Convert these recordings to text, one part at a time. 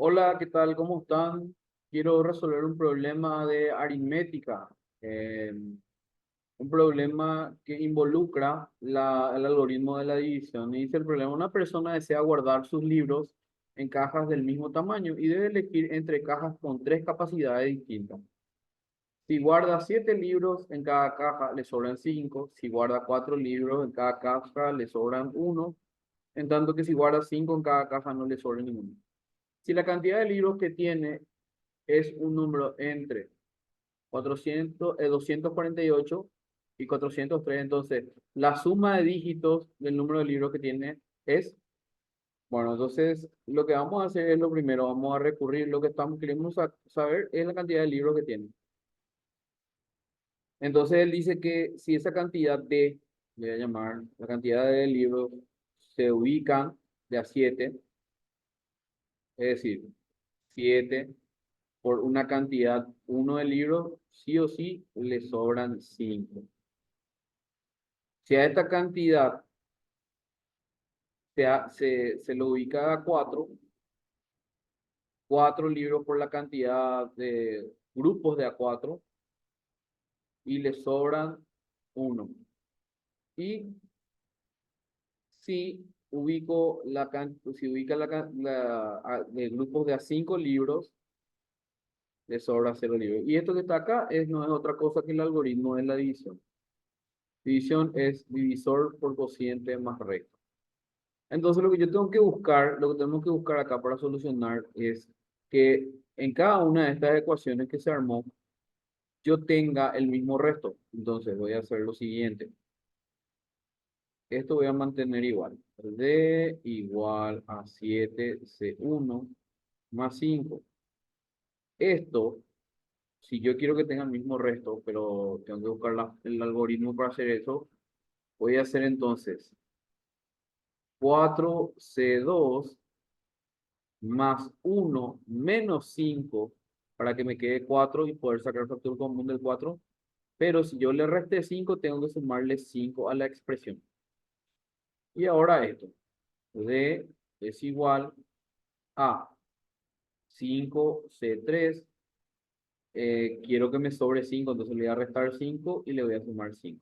Hola, ¿qué tal? ¿Cómo están? Quiero resolver un problema de aritmética, eh, un problema que involucra el algoritmo de la división. Y dice el problema, una persona desea guardar sus libros en cajas del mismo tamaño y debe elegir entre cajas con tres capacidades distintas. Si guarda 7 libros en cada caja, le sobran 5. Si guarda 4 libros en cada caja, le sobran uno. En tanto que si guarda 5 en cada caja, no le sobra ninguno. Si la cantidad de libros que tiene es un número entre 248 y 403. Entonces, la suma de dígitos del número de libros que tiene es, bueno, entonces lo que vamos a hacer es lo primero, vamos a recurrir, lo que queremos saber es la cantidad de libros que tiene. Entonces, él dice que si esa cantidad de, le voy a llamar, la cantidad de libros se ubican de a 7, es decir, 7 por una cantidad uno de libros, sí o sí le sobran 5. Si a esta cantidad se lo ubica a 4 libros por la cantidad de grupos de A4 y le sobran uno. Y si si ubica de grupos de A5 libros, le sobra 0 libros. Y esto que está acá no es otra cosa que el algoritmo de la división. División es divisor por cociente más recta. Entonces lo que tenemos que buscar acá para solucionar es que en cada una de estas ecuaciones que se armó, yo tenga el mismo resto. Entonces voy a hacer lo siguiente. Esto voy a mantener igual. D igual a 7C1 más 5. Esto, si yo quiero que tenga el mismo resto, pero tengo que buscar el algoritmo para hacer eso, voy a hacer entonces 4C2 más uno menos 5 para que me quede 4 y poder sacar el factor común del 4. Pero si yo le resté 5 tengo que sumarle 5 a la expresión. Y ahora esto. D es igual a 5C3. Quiero que me sobre 5, entonces le voy a restar 5 y le voy a sumar 5.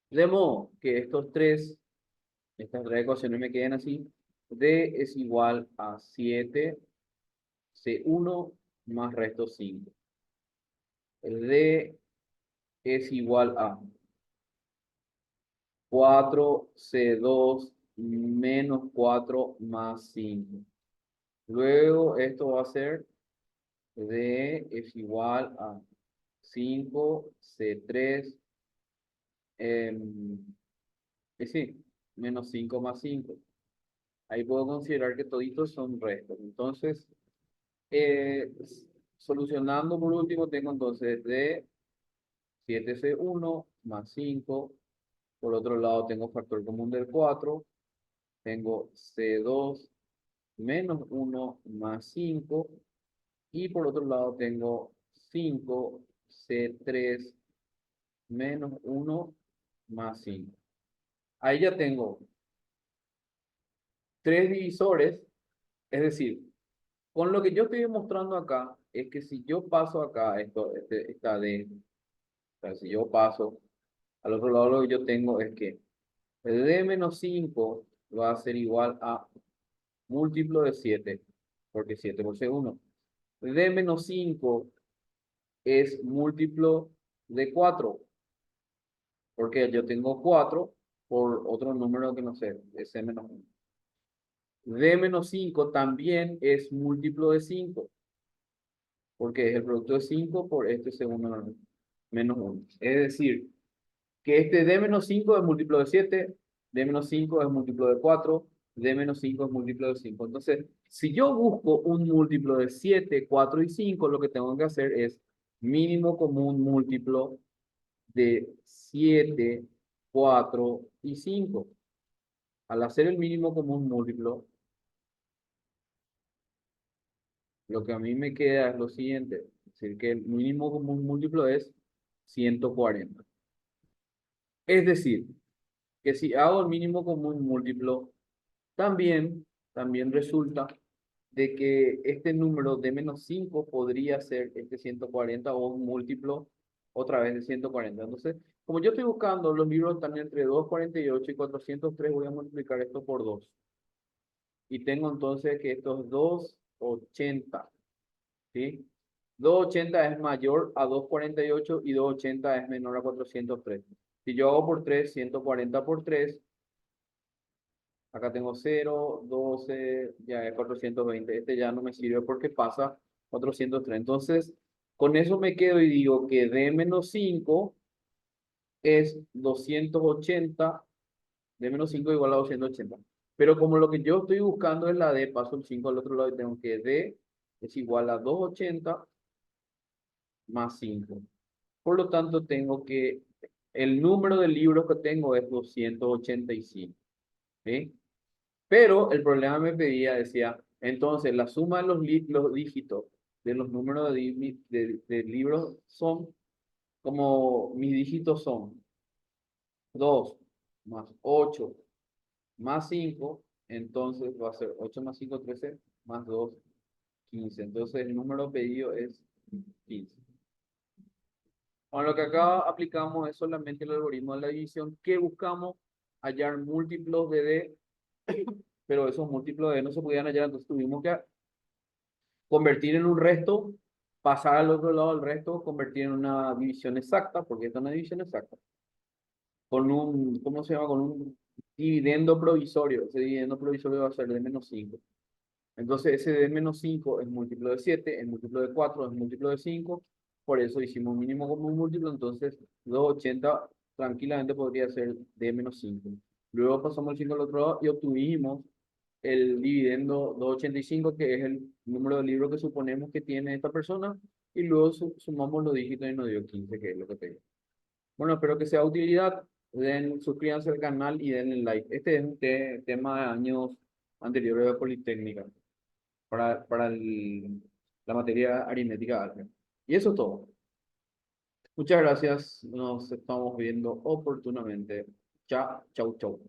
De modo que estas tres ecuaciones me queden así. D es igual a 7C1 más resto 5. El D es igual a 4C2 menos 4 más 5. Luego esto va a ser D es igual a 5C3, sí, menos 5 más 5. Ahí puedo considerar que toditos son restos. Entonces, eh, solucionando por último, tengo entonces D 7C1 más 5. Por otro lado, tengo factor común del 4. Tengo C2 menos 1 más 5. Y por otro lado tengo 5C3 menos 1 más 5. Ahí ya tengo tres divisores, es decir, con lo que yo estoy demostrando acá, es que si yo paso acá, esta D, o sea, si yo paso al otro lado, lo que yo tengo es que el D menos 5 va a ser igual a múltiplo de 7, porque 7 por C1. D menos 5 es múltiplo de 4, porque yo tengo 4 por otro número que no sé, es C menos 1. D menos 5 también es múltiplo de 5, porque es el producto de 5 por este segundo menos 1. Es decir, que este D menos 5 es múltiplo de 7, D menos 5 es múltiplo de 4, D menos 5 es múltiplo de 5. Entonces, si yo busco un múltiplo de 7, 4 y 5, lo que tengo que hacer es mínimo común múltiplo de 7, 4 y 5. Al hacer el mínimo común múltiplo, lo que a mí me queda es lo siguiente. Es decir, que el mínimo común múltiplo es 140. Es decir, que si hago el mínimo común múltiplo, también resulta de que este número de menos 5 podría ser este 140 o un múltiplo otra vez de 140. Entonces, como yo estoy buscando, los libros están entre 248 y 403, voy a multiplicar esto por 2. Y tengo entonces que estos 280, ¿sí? 280 es mayor a 248 y 280 es menor a 403. Si yo hago por 3, 140 por 3, acá tengo 0, 12, ya es 420. Este ya no me sirve porque pasa 403. Entonces, con eso me quedo y digo que d menos 5 es 280, d menos 5 igual a 280. Pero como lo que yo estoy buscando es la d, paso el 5 al otro lado y tengo que d es igual a 280 más 5. Por lo tanto, tengo que el número de libros que tengo es 285. ¿Sí? Pero el problema me pedía, decía, entonces la suma de los dígitos de los números de libros son como mis dígitos son 2 más 8 más 5, entonces va a ser 8 más 5, 13, más 2, 15. Entonces el número pedido es 15. Bueno, lo que acá aplicamos es solamente el algoritmo de la división que buscamos hallar múltiplos de D, pero esos múltiplos de D no se podían hallar, entonces tuvimos que convertir en un resto, pasar al otro lado del resto, convertir en una división exacta, porque esta es una división exacta, con un, ¿cómo se llama? Con un dividendo provisorio. Ese dividendo provisorio va a ser de menos 5. Entonces ese de menos 5 es múltiplo de 7, es múltiplo de 4, es múltiplo de 5. Por eso hicimos un mínimo como un múltiplo, entonces 280 tranquilamente podría ser de menos 5. Luego pasamos el 5 al otro lado y obtuvimos el dividendo 285, que es el número de libros que suponemos que tiene esta persona, y luego sumamos los dígitos y nos dio 15, que es lo que tengo. Bueno, espero que sea de utilidad. Suscríbanse al canal y denle like. Este es un tema de años anteriores de Politécnica para la materia aritmética álgebra. Y eso es todo. Muchas gracias. Nos estamos viendo oportunamente. Chao, chau, chau.